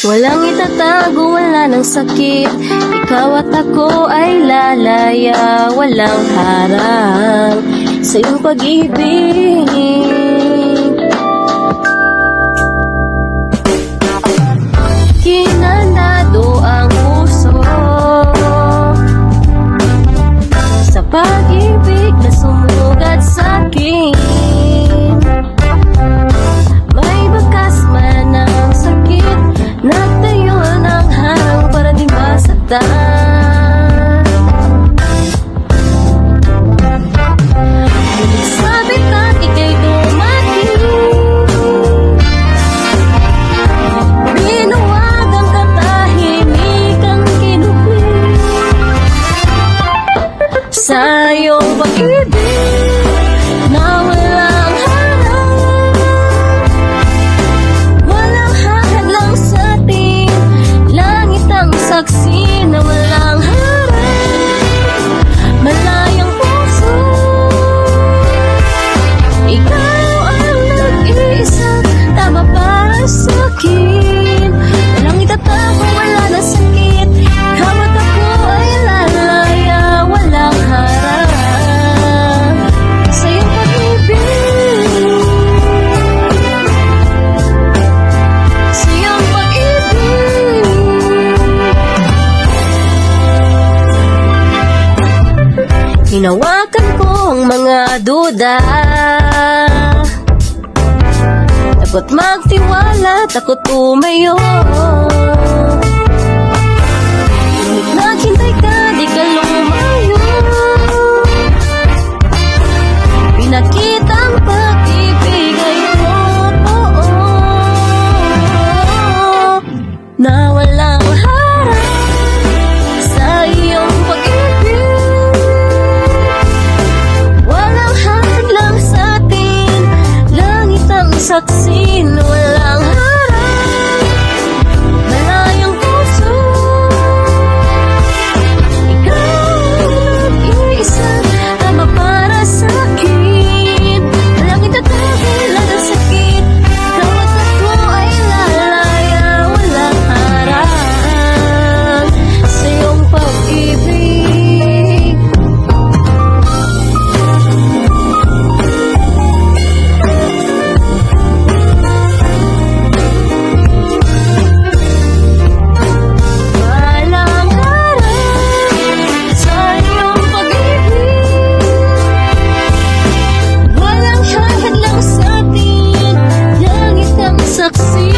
Walang itatago, wala ng sakit. Ikaw at ako ay lalaya, walang harang sa iyong pag-ibig. Kinandado ang puso sa pag-ibig na sumugat sa'kin. May bakas man ang sakit, nagtayo ng harang para di masaktan. Sabit at ika'y dumating, binuwag ang katahimikang kinupin sa iyong pag-ibig na walang harang. Walang hadlang sa atin, langit ang saksi na walang harang. Malayang puso, ikaw ang nag-iisa, tama para sa'kin. Walang itatago, wala na sakit. Ikaw at ako ay lalaya, walang harang sa iyong pag-ibig. Sa iyong pag-ibig. Hinawakan ko ang mga duda, takot magtiwala, takot tumayo. Ngunit naghintay ka, di ka lumayo. Pinakita ang pag-ibig ay totoo, na walang harang sa iyong pag-ibig. Walang hadlang sa atin, langit ang saksi na walang harang. Malayang puso, ikaw ang nag-iisa, tama para sa'kin. Walang itatago, wala ng sakit. Ikaw at ako ay lalaya, walang harang sa iyong pag-ibig. Walang harang sa iyong pag-ibig. Walang hadlang sa atin, langit ang saksi